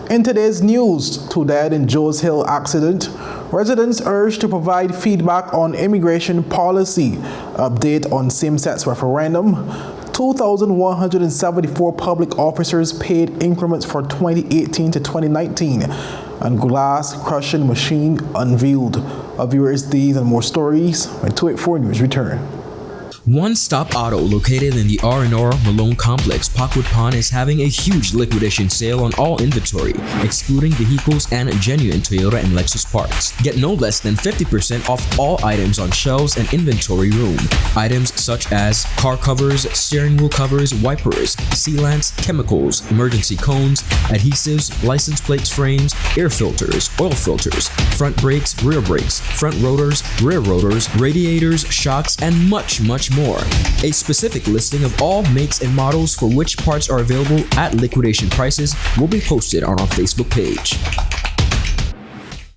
In today's news, 2 dead in Joes Hill accident. Residents urged to provide feedback on immigration policy. Update on same-sex referendum. 2,174 public officers paid increments for 2018 to 2019. And glass crushing machine unveiled. Viewers, these and more stories when 284 News return. One Stop Auto, located in the R&R Malone Complex, Parkwood Pond, is having a huge liquidation sale on all inventory, excluding vehicles and genuine Toyota and Lexus parts. Get no less than 50% off all items on shelves and inventory room. Items such as car covers, steering wheel covers, wipers, sealants, chemicals, emergency cones, adhesives, license plates frames, air filters, oil filters, front brakes, rear brakes, front rotors, rear rotors, radiators, shocks, and much more. A specific listing of all makes and models for which parts are available at liquidation prices will be posted on our Facebook page.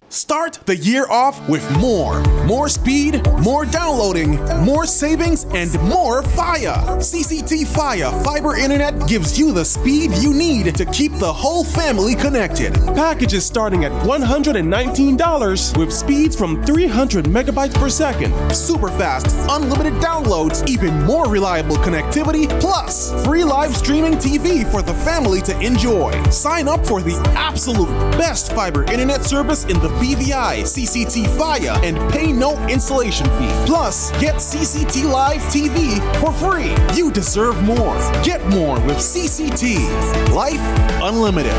Start the year off with more speed, more downloading, more savings, and more Fire. CCT Fire Fiber Internet gives you the speed you need to keep the whole family connected. Packages starting at $119 with speeds from 300 megabytes per second, super fast, unlimited downloads, even more reliable connectivity, plus free live streaming TV for the family to enjoy. Sign up for the absolute best fiber internet service in the BVI CCT Fire and pay no installation fee. Plus, get CCT Live TV for free. You deserve more. Get more with CCT. Life Unlimited.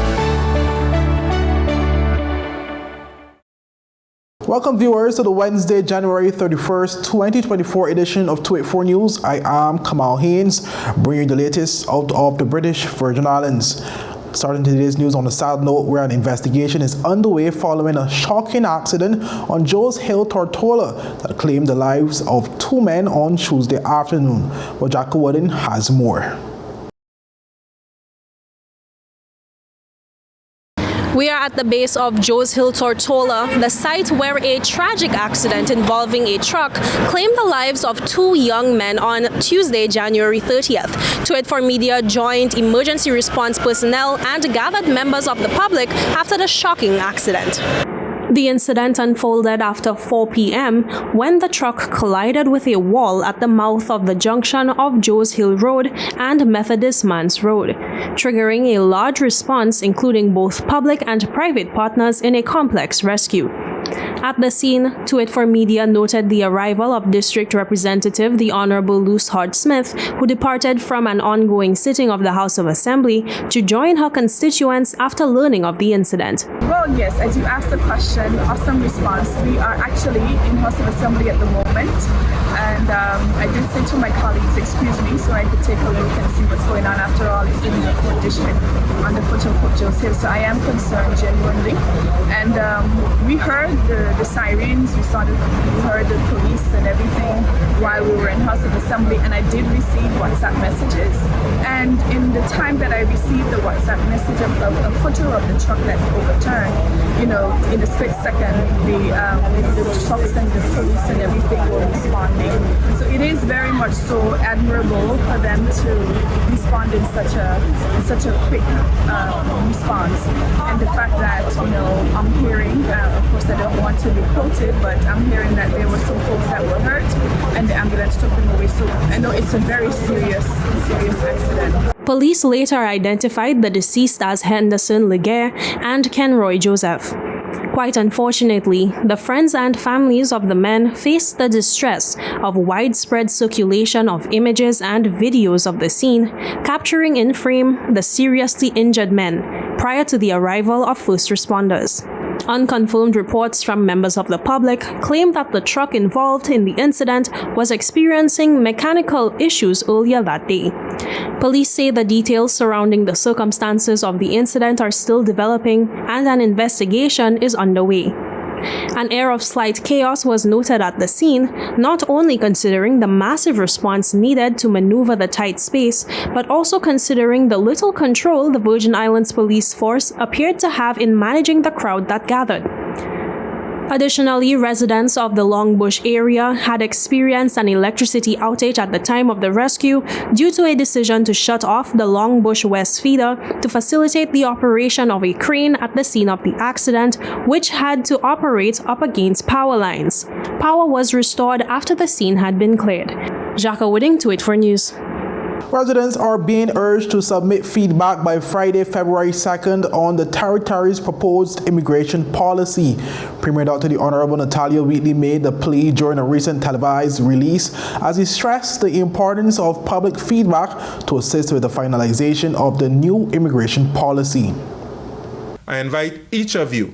Welcome viewers to the Wednesday, January 31st, 2024 edition of 284 News. I am Kamal Haynes, bringing you the latest out of the British Virgin Islands. Starting today's news on a sad note, where an investigation is underway following a shocking accident on Joes Hill, Tortola that claimed the lives of 2 men on Tuesday afternoon. But Jacko Wooden has more. We are at the base of Joes Hill, Tortola, the site where a tragic accident involving a truck claimed the lives of 2 young men on Tuesday, January 30th. 284 Media joined emergency response personnel and gathered members of the public after the shocking accident. The incident unfolded after 4 p.m. when the truck collided with a wall at the mouth of the junction of Joes Hill Road and Methodist Mans Road, triggering a large response including both public and private partners in a complex rescue. At the scene, 284 Media noted the arrival of District Representative the Honorable Luce Hart-Smith, who departed from an ongoing sitting of the House of Assembly to join her constituents after learning of the incident. Well, yes, as you asked the question, awesome response. We are actually in House of Assembly at the moment, and I did say to my colleagues, excuse me, so I could take a look and see what's going on. After all, it's in the 4th district on the foot of Joes Hill, so I am concerned genuinely. And we heard the sirens, we heard the police and everything while we were in House of Assembly, and I did receive WhatsApp messages. And in the time that I received the WhatsApp message of a photo of the truck that overturned, you know, in a split second, the trucks and the police and everything were responding. So it is very much so admirable for them to respond in such a quick response. And the fact that, you know, I'm hearing, of course I don't want to be quoted, but I'm hearing that there were some folks that were hurt and the ambulance took them away. So I know it's a very serious accident. Police later identified the deceased as Henderson Leguer and Kenroy Joseph. Quite unfortunately, the friends and families of the men faced the distress of widespread circulation of images and videos of the scene, capturing in frame the seriously injured men prior to the arrival of first responders. Unconfirmed reports from members of the public claim that the truck involved in the incident was experiencing mechanical issues earlier that day. Police say the details surrounding the circumstances of the incident are still developing and an investigation is underway. An air of slight chaos was noted at the scene, not only considering the massive response needed to maneuver the tight space, but also considering the little control the Virgin Islands police force appeared to have in managing the crowd that gathered. Additionally, residents of the Longbush area had experienced an electricity outage at the time of the rescue due to a decision to shut off the Longbush West feeder to facilitate the operation of a crane at the scene of the accident, which had to operate up against power lines. Power was restored after the scene had been cleared. Jacques Wooding, 284 News. Residents are being urged to submit feedback by Friday, February 2nd on the territory's proposed immigration policy. Premier Dr. the Honorable Natalia Wheatley made the plea during a recent televised release as he stressed the importance of public feedback to assist with the finalization of the new immigration policy. I invite each of you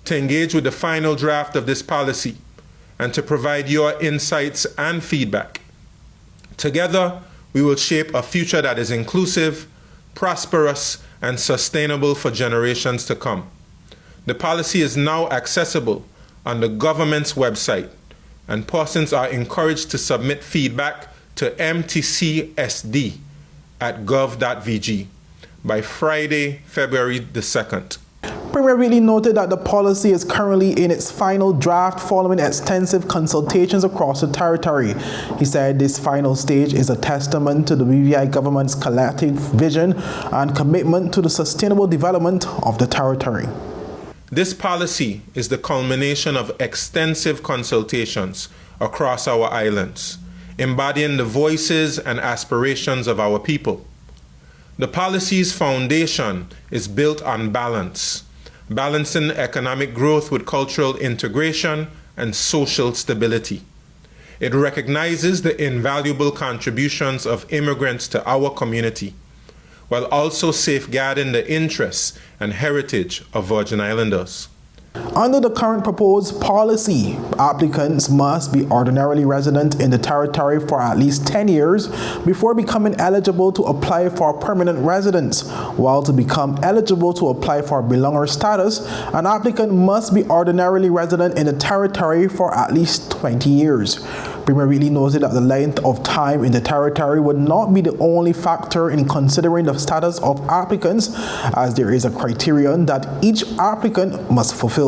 to engage with the final draft of this policy and to provide your insights and feedback. Together, we will shape a future that is inclusive, prosperous, and sustainable for generations to come. The policy is now accessible on the government's website, and persons are encouraged to submit feedback to mtcsd@gov.vg by Friday, February the 2nd. Premier Wheatley noted that the policy is currently in its final draft following extensive consultations across the territory. He said this final stage is a testament to the BVI government's collective vision and commitment to the sustainable development of the territory. This policy is the culmination of extensive consultations across our islands, embodying the voices and aspirations of our people. The policy's foundation is built on balance, balancing economic growth with cultural integration and social stability. It recognizes the invaluable contributions of immigrants to our community, while also safeguarding the interests and heritage of Virgin Islanders. Under the current proposed policy, applicants must be ordinarily resident in the territory for at least 10 years before becoming eligible to apply for permanent residence, while to become eligible to apply for belonger status, an applicant must be ordinarily resident in the territory for at least 20 years. Premier Wheatley noted that the length of time in the territory would not be the only factor in considering the status of applicants, as there is a criterion that each applicant must fulfill.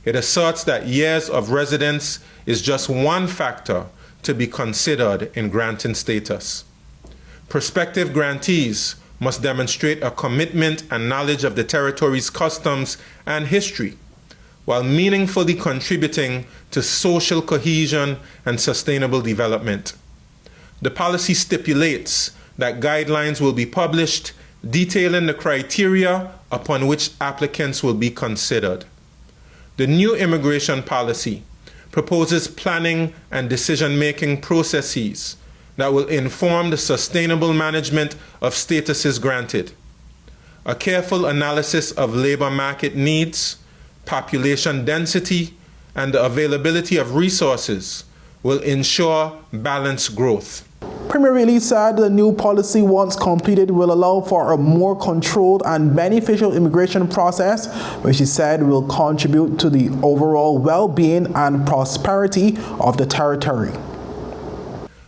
It asserts that years of residence is just one factor to be considered in granting status. Prospective grantees must demonstrate a commitment and knowledge of the territory's customs and history, while meaningfully contributing to social cohesion and sustainable development. The policy stipulates that guidelines will be published detailing the criteria upon which applicants will be considered. The new immigration policy proposes planning and decision-making processes that will inform the sustainable management of statuses granted. A careful analysis of labor market needs, population density, and the availability of resources will ensure balanced growth. Premier Wheatley said the new policy, once completed, will allow for a more controlled and beneficial immigration process, which he said will contribute to the overall well-being and prosperity of the territory.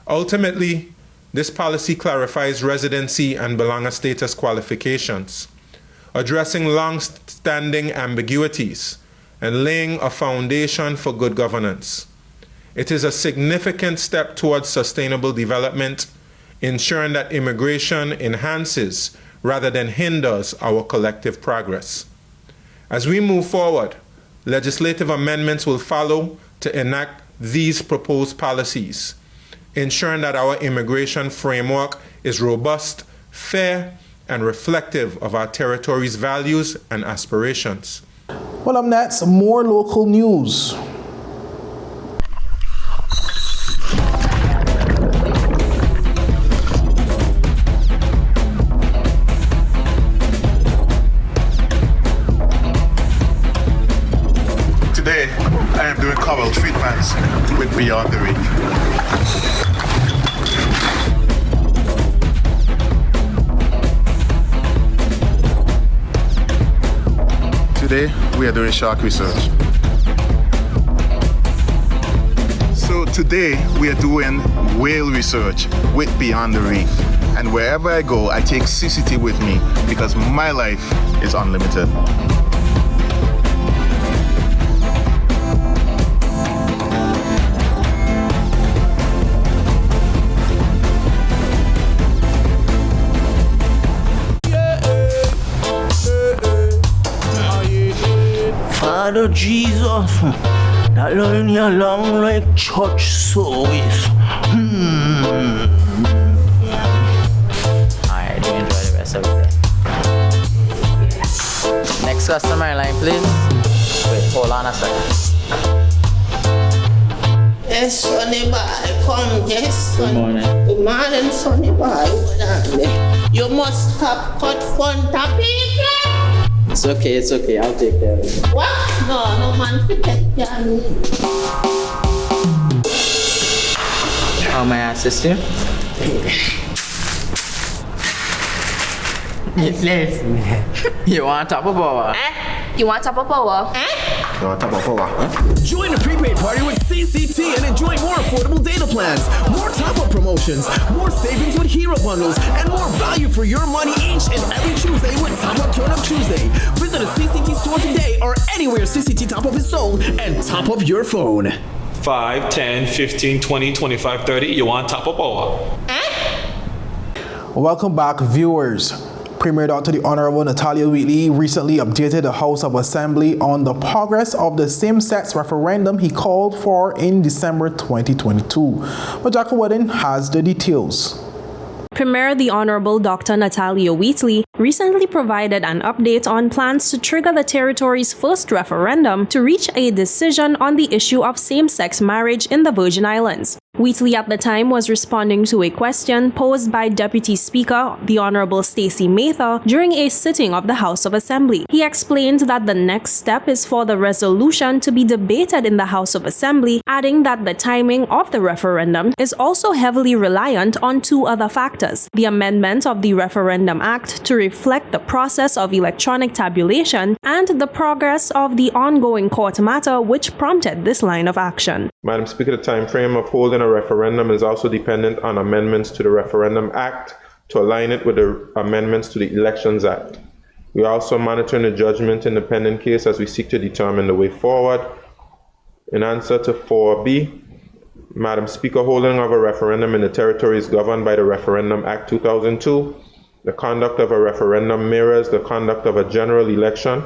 Ultimately, this policy clarifies residency and belonger status qualifications, addressing long-standing ambiguities and laying a foundation for good governance. It is a significant step towards sustainable development, ensuring that immigration enhances rather than hinders our collective progress. As we move forward, legislative amendments will follow to enact these proposed policies, ensuring that our immigration framework is robust, fair, and reflective of our territory's values and aspirations. Well, up next, more local news. Today, I am doing coral treatments with Beyond the Reef. Today, we are doing shark research. So today, we are doing whale research with Beyond the Reef. And wherever I go, I take CCT with me because my life is unlimited. blood of Jesus. That line here long like church service. Alright, do enjoy the rest of the day. Next customer line, please. Wait, hold on a second. Yes, Sonny boy, come, yes, Sonny. Good morning. Good morning, Sonny boy. Hold on there. You must stop cut front of people. It's okay, I'll take care of it. What? No man fit take care of me. How may I assist you? You want top of power? You want top of power? Join the prepaid party with CCT and enjoy more affordable data plans, more top-up promotions, more savings with hero bundles, and more value for your money each and every Tuesday with Top Up Turn Up Tuesday. Visit a CCT store today or anywhere CCT Top Up is sold and top up your phone. 5, 10, 15, 20, 25, 30. You want top of power? Welcome back, viewers. Premier Dr. the Honorable Natalia Wheatley recently updated the House of Assembly on the progress of the same-sex referendum he called for in December 2022. But Jacka Wedding has the details. Premier the Honorable Dr. Natalia Wheatley recently provided an update on plans to trigger the territory's first referendum to reach a decision on the issue of same-sex marriage in the Virgin Islands. Wheatley at the time was responding to a question posed by Deputy Speaker the Honorable Stacey Mather during a sitting of the House of Assembly. He explained that the next step is for the resolution to be debated in the House of Assembly, adding that the timing of the referendum is also heavily reliant on two other factors: the amendment of the Referendum Act to reflect the process of electronic tabulation and the progress of the ongoing court matter which prompted this line of action. Madam Speaker, the time frame of holding a referendum is also dependent on amendments to the Referendum Act to align it with the amendments to the Elections Act. We are also monitoring the judgment in the pending case as we seek to determine the way forward. In answer to 4B, Madam Speaker, holding of a referendum in the territory is governed by the Referendum Act 2002. The conduct of a referendum mirrors the conduct of a general election.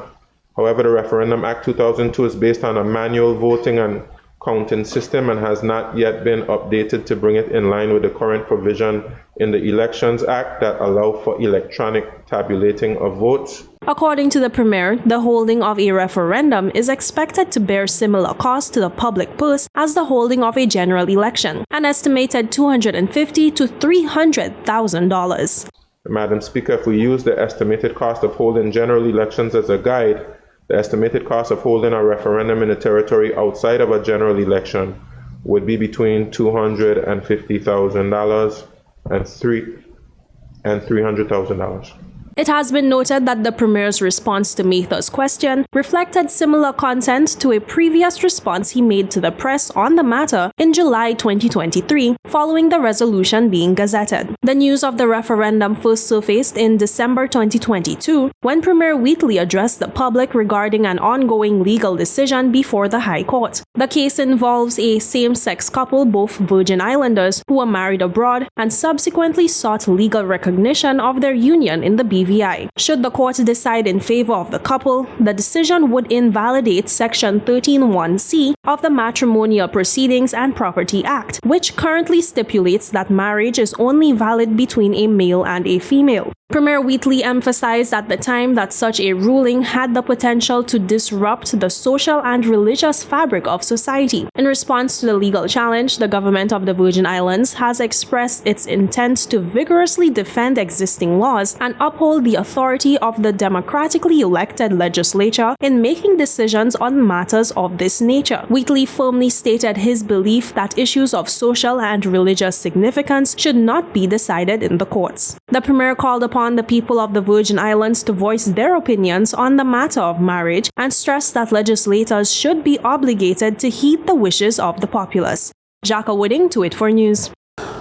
However, the Referendum Act 2002 is based on a manual voting and counting system and has not yet been updated to bring it in line with the current provision in the Elections Act that allow for electronic tabulating of votes. According to the Premier, the holding of a referendum is expected to bear similar costs to the public purse as the holding of a general election, an estimated $250,000 to $300,000. Madam Speaker, if we use the estimated cost of holding general elections as a guide, the estimated cost of holding a referendum in a territory outside of a general election would be between $250,000 and $300,000. It has been noted that the Premier's response to Mather's question reflected similar content to a previous response he made to the press on the matter in July 2023, following the resolution being gazetted. The news of the referendum first surfaced in December 2022, when Premier Wheatley addressed the public regarding an ongoing legal decision before the High Court. The case involves a same-sex couple, both Virgin Islanders, who were married abroad and subsequently sought legal recognition of their union in the BVI. Should the court decide in favor of the couple, the decision would invalidate Section 13(1)(c) of the Matrimonial Proceedings and Property Act, which currently stipulates that marriage is only valid between a male and a female. Premier Wheatley emphasized at the time that such a ruling had the potential to disrupt the social and religious fabric of society. In response to the legal challenge, the government of the Virgin Islands has expressed its intent to vigorously defend existing laws and uphold the authority of the democratically elected legislature in making decisions on matters of this nature. Wheatley firmly stated his belief that issues of social and religious significance should not be decided in the courts. The Premier called upon the people of the Virgin Islands to voice their opinions on the matter of marriage and stressed that legislators should be obligated to heed the wishes of the populace. Jacka Wooding, 284 News.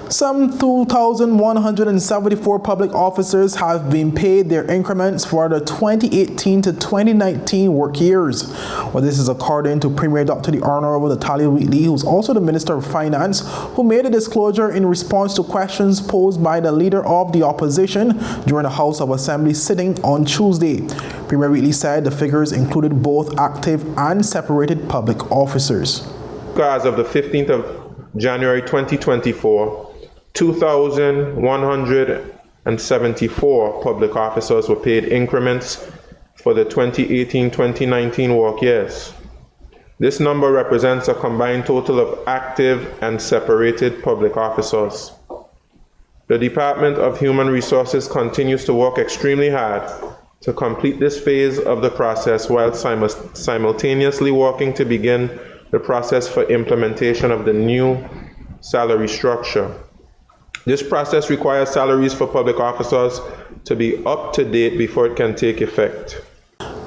Some 2,174 public officers have been paid their increments for the 2018 to 2019 work years. Well, this is according to Premier Dr. the Honorable Natalia Wheatley, who's also the Minister of Finance, who made a disclosure in response to questions posed by the Leader of the Opposition during the House of Assembly sitting on Tuesday. Premier Wheatley said the figures included both active and separated public officers. As of the 15th of January 2024, 2,174 public officers were paid increments for the 2018-2019 work years. This number represents a combined total of active and separated public officers. The Department of Human Resources continues to work extremely hard to complete this phase of the process while simultaneously working to begin the process for implementation of the new salary structure. This process requires salaries for public officers to be up to date before it can take effect.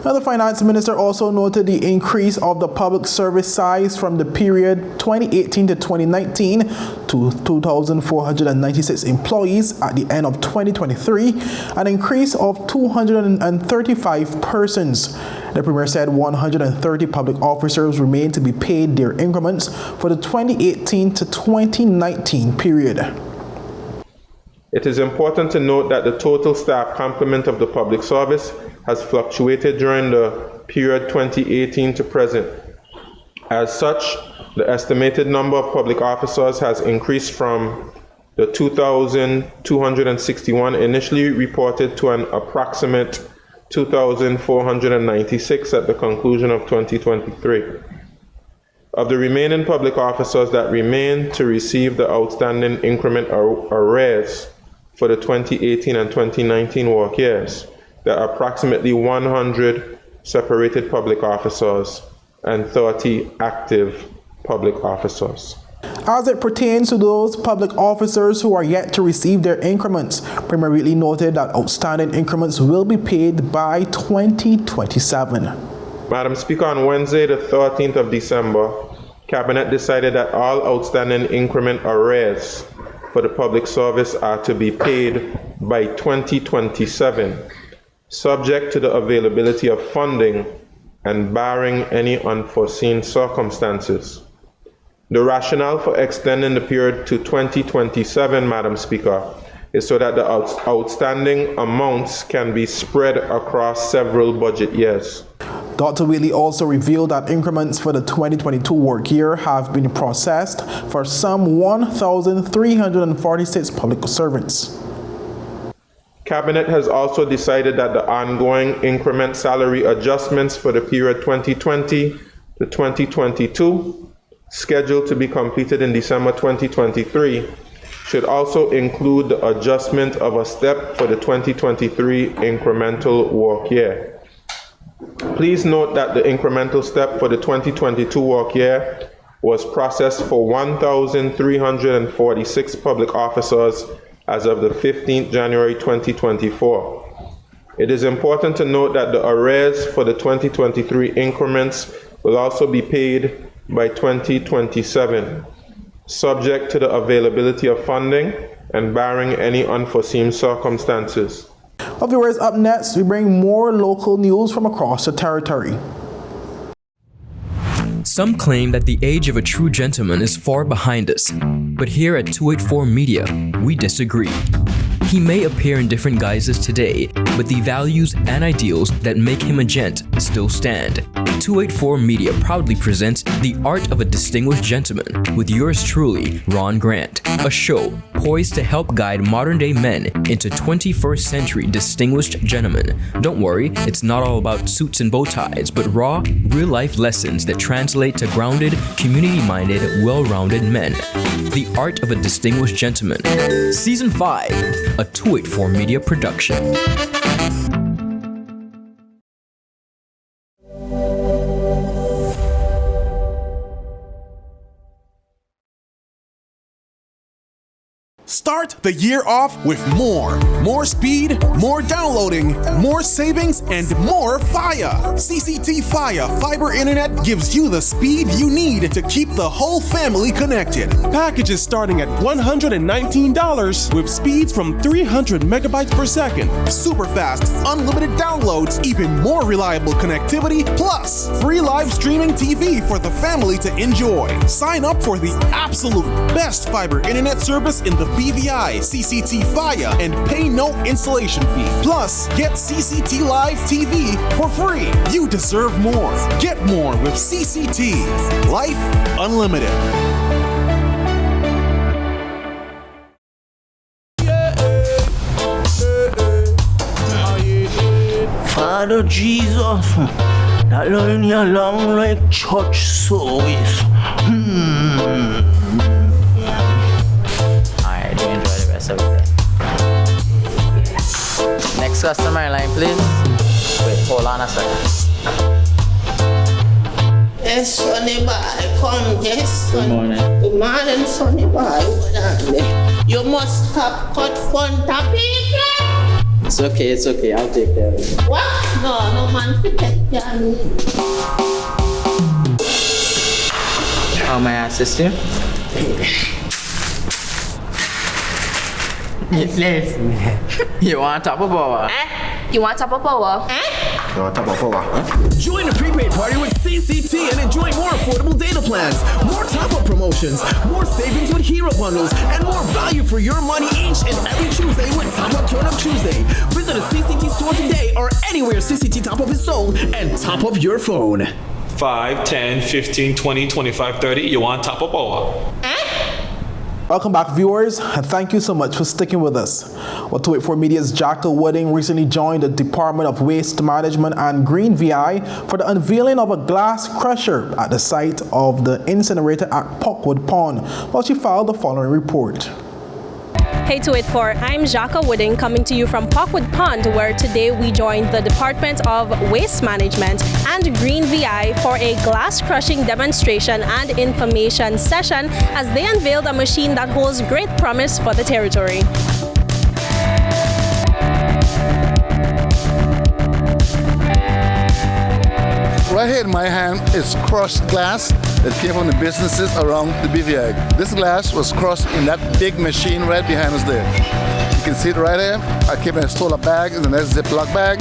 Now, the Finance Minister also noted the increase of the public service size from the period 2018 to 2019 to 2,496 employees at the end of 2023, an increase of 235 persons. The Premier said 130 public officers remain to be paid their increments for the 2018 to 2019 period. It is important to note that the total staff complement of the public service has fluctuated during the period 2018 to present. As such, the estimated number of public officers has increased from the 2,261 initially reported to an approximate 2,496 at the conclusion of 2023. Of the remaining public officers that remain to receive the outstanding increment arrears for the 2018 and 2019 work years, there are approximately 100 separated public officers and 30 active public officers. As it pertains to those public officers who are yet to receive their increments, Premier Wheatley noted that outstanding increments will be paid by 2027. Madam Speaker, on Wednesday, the 13th of December, Cabinet decided that all outstanding increment arrears for the public service are to be paid by 2027, subject to the availability of funding and barring any unforeseen circumstances. The rationale for extending the period to 2027, Madam Speaker, is so that the outstanding amounts can be spread across several budget years. Dr. Wheatley also revealed that increments for the 2022 work year have been processed for some 1,346 public servants. Cabinet has also decided that the ongoing increment salary adjustments for the period 2020 to 2022, scheduled to be completed in December 2023, should also include the adjustment of a step for the 2023 incremental work year. Please note that the incremental step for the 2022 work year was processed for 1,346 public officers as of the 15th January 2024. It is important to note that the arrears for the 2023 increments will also be paid by 2027, subject to the availability of funding and barring any unforeseen circumstances. Well, viewers, up next, we bring more local news from across the territory. Some claim that the age of a true gentleman is far behind us, but here at 284 Media, we disagree. He may appear in different guises today, but the values and ideals that make him a gent still stand. 284 Media proudly presents The Art of a Distinguished Gentleman with yours truly, Ron Grant, a show poised to help guide modern-day men into 21st century distinguished gentlemen. Don't worry, it's not all about suits and bow ties, but raw, real-life lessons that translate to grounded, community-minded, well-rounded men. The Art of a Distinguished Gentleman, Season 5, a 284 Media production. Start the year off with more. More speed, more downloading, more savings, and more fire. CCT Fire Fiber Internet gives you the speed you need to keep the whole family connected. Packages starting at $119 with speeds from 300 megabytes per second. Super fast, unlimited downloads, even more reliable connectivity, plus free live streaming TV for the family to enjoy. Sign up for the absolute best fiber internet service in the BVI CCT Fire and pay no installation fee. Plus, get CCT Live TV for free. You deserve more. Get more with CCT. Life Unlimited. Father Jesus, that line you long like church service. Alright, do enjoy the rest of the day. Next customer line, please. Wait, hold on a second. Yes, Sonny boy, come, yes, son. Good morning. Good morning, Sonny boy. What on there? You must stop cut front of people. It's okay, I'll take care of it. What? No man, forget you. How may I assist you? You want top of power? You want top of power? Join the prepaid party with CCT and enjoy more affordable data plans, more top-up promotions, more savings with hero bundles, and more value for your money each and every Tuesday with Top Up Turn Up Tuesday. Visit a CCT store today or anywhere CCT Top Up is sold and top up your phone. 5, 10, 15, 20, 25, 30. You want top of power? Welcome back, viewers, and thank you so much for sticking with us. Well, 284 Media's Jacko Wooding recently joined the Department of Waste Management and Green VI for the unveiling of a glass crusher at the site of the incinerator at Pockwood Pond, while she filed the following report. Hey 284, I'm Jacko Wooding coming to you from Pockwood Pond, where today we joined the Department of Waste Management and Green VI for a glass crushing demonstration and information session as they unveiled a machine that holds great promise for the territory. Right here in my hand is crushed glass that came from the businesses around the BVI. This glass was crushed in that big machine right behind us there. You can see it right here. I came and stole a bag in the next Ziploc bag.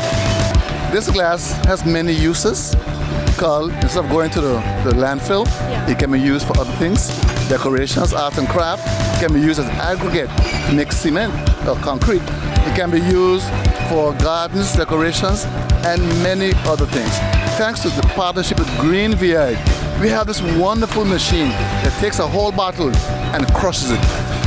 This glass has many uses. Because instead of going to the landfill, it can be used for other things. Decorations, art and craft. It can be used as aggregate to make cement or concrete. It can be used for gardens, decorations, and many other things. Thanks to the partnership with Green VI, we have this wonderful machine that takes a whole bottle and crushes it.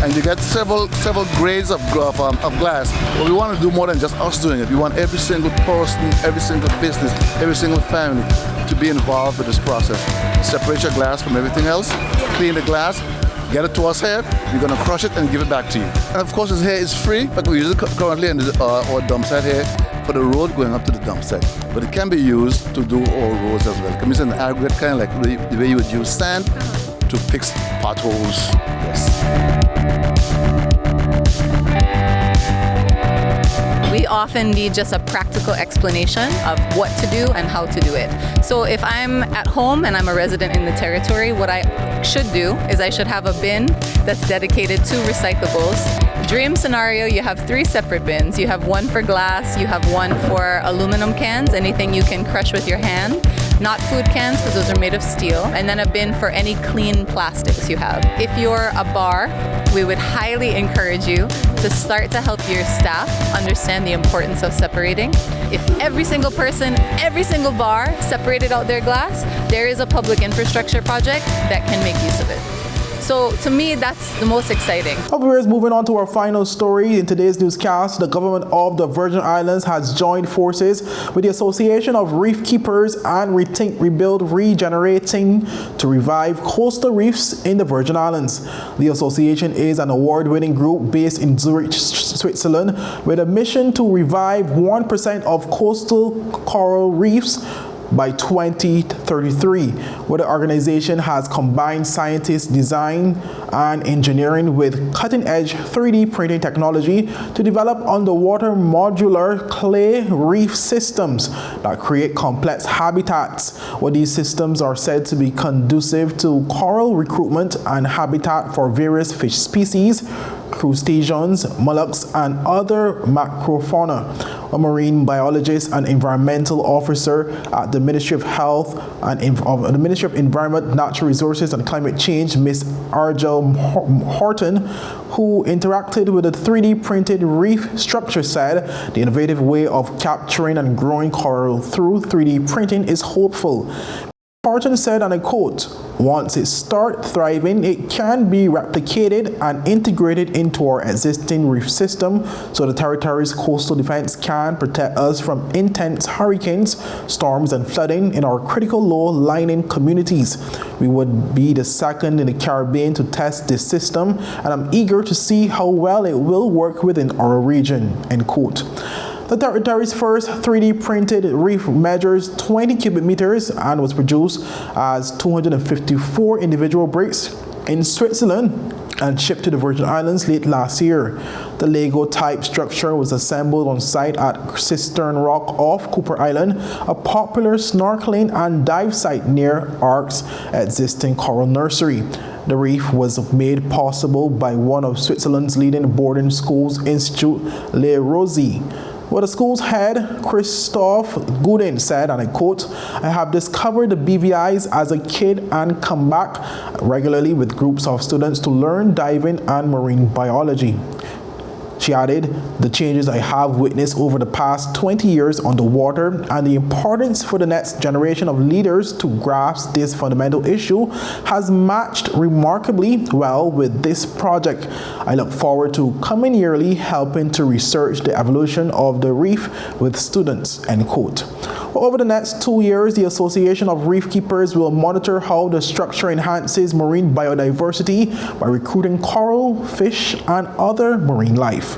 And you get several grades of glass. But we want to do more than just us doing it. We want every single person, every single business, every single family to be involved with this process. Separate your glass from everything else, clean the glass, get it to us here, we're going to crush it and give it back to you. And of course this here is free, but we use it currently in our dump site here for the road going up to the dump site. But it can be used to do all roads as well. It can be used in an aggregate, kind of like the way you would use sand to fix potholes. Yes. We often need just a practical explanation of what to do and how to do it. So if I'm at home and I'm a resident in the territory, what I should do is I should have a bin that's dedicated to recyclables. Dream scenario, you have 3 separate bins. You have one for glass, you have one for aluminum cans, anything you can crush with your hand. Not food cans, because those are made of steel, and then a bin for any clean plastics you have. If you're a bar, we would highly encourage you to start to help your staff understand the importance of separating. If every single person, every single bar separated out their glass, there is a public infrastructure project that can make use of it. So to me, that's the most exciting. Viewers, moving on to our final story in today's newscast, the government of the Virgin Islands has joined forces with the Association of Reef Keepers and Rethink, Rebuild, Regenerating to revive coastal reefs in the Virgin Islands. The association is an award-winning group based in Zurich, Switzerland, with a mission to revive 1% of coastal coral reefs by 2033, where the organization has combined scientists' design and engineering with cutting-edge 3D printing technology to develop underwater modular clay reef systems that create complex habitats, where these systems are said to be conducive to coral recruitment and habitat for various fish species, crustaceans, mollusks, and other macrofauna. A marine biologist and environmental officer at the Ministry of Health and the Ministry of Environment, Natural Resources and Climate Change, Ms. Argel Horton, who interacted with the 3D printed reef structure, said the innovative way of capturing and growing coral through 3D printing is hopeful. Horton said, and I quote, "Once it starts thriving, it can be replicated and integrated into our existing reef system so the territory's coastal defense can protect us from intense hurricanes, storms, and flooding in our critical low-lying communities. We would be the second in the Caribbean to test this system, and I'm eager to see how well it will work within our region," end quote. The territory's first 3D printed reef measures 20 cubic meters and was produced as 254 individual bricks in Switzerland and shipped to the Virgin Islands late last year. The Lego type structure was assembled on site at Cistern Rock off Cooper Island, a popular snorkeling and dive site near Ark's existing coral nursery. The reef was made possible by one of Switzerland's leading boarding schools, Institut Le Rosy. Well, the school's head, Christoph Gudin, said, and I quote, "I have discovered the BVIs as a kid and come back regularly with groups of students to learn diving and marine biology." She added, "The changes I have witnessed over the past 20 years on the water and the importance for the next generation of leaders to grasp this fundamental issue has matched remarkably well with this project. I look forward to coming yearly helping to research the evolution of the reef with students," end quote. Well, over the next 2 years, the Association of Reef Keepers will monitor how the structure enhances marine biodiversity by recruiting coral, fish, and other marine life.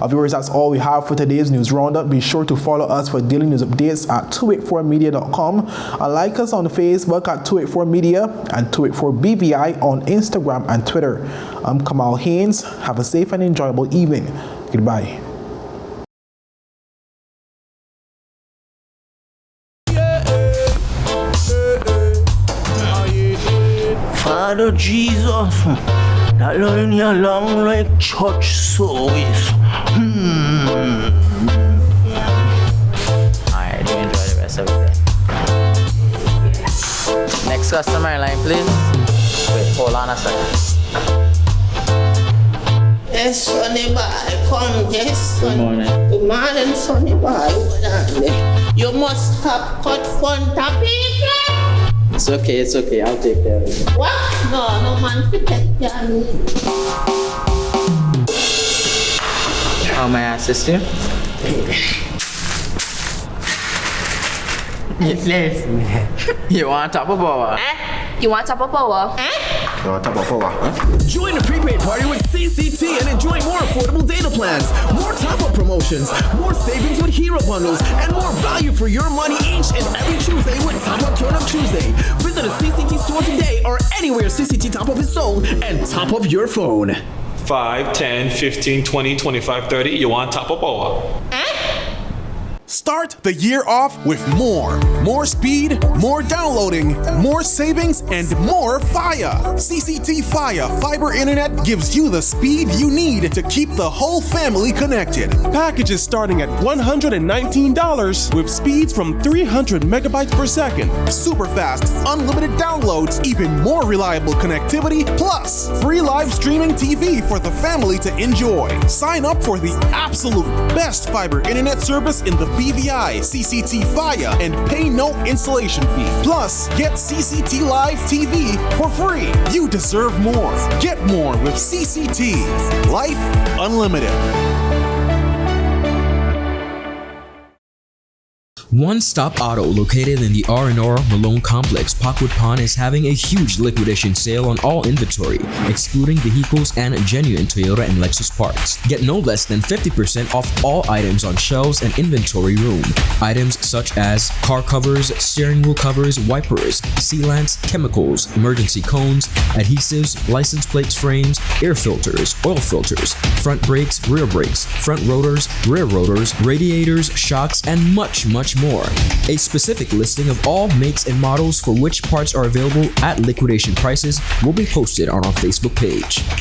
Viewers, that's all we have for today's news roundup. Be sure to follow us for daily news updates at 284media.com and like us on Facebook at 284media and 284BVI on Instagram and Twitter. I'm Kamal Haynes. Have a safe and enjoyable evening. Goodbye. Father Jesus, that line you long like church service. Alright, do enjoy the rest of the day. Next customer line, please. Wait, hold on a second. Yes, Sonny boy, come, yes, Sonny. Good morning. Good morning, Sonny boy. Hold on there. You must stop cut front of people. It's okay, I'll take care of it. What? No man to take care of me. How may I assist you? Yes. You want top of power? You want top of power? Join the prepaid party with CCT and enjoy more affordable data plans, more top-up promotions, more savings with hero bundles, and more value for your money each and every Tuesday with Top Up Turn Up Tuesday. Visit a CCT store today or anywhere CCT Top Up is sold and top up your phone. 5, 10, 15, 20, 25, 30. You want top of power? Start the year off with more speed, more downloading, more savings, and more fire. CCT Fire Fiber Internet gives you the speed you need to keep the whole family connected. Packages starting at $119 with speeds from 300 megabytes per second, super fast, unlimited downloads, even more reliable connectivity, plus free live streaming TV for the family to enjoy. Sign up for the absolute best fiber internet service in the BVI, CCT Fire, and pay no installation fee. Plus, get CCT Live TV for free. You deserve more. Get more with CCT. Life Unlimited. One-Stop Auto, located in the R&R Malone Complex, Packwood Pond, is having a huge liquidation sale on all inventory, excluding vehicles and genuine Toyota and Lexus parts. Get no less than 50% off all items on shelves and inventory room. Items such as car covers, steering wheel covers, wipers, sealants, chemicals, emergency cones, adhesives, license plates frames, air filters, oil filters, front brakes, front rotors, rear rotors, radiators, shocks, and much more. A specific listing of all makes and models for which parts are available at liquidation prices will be posted on our Facebook page.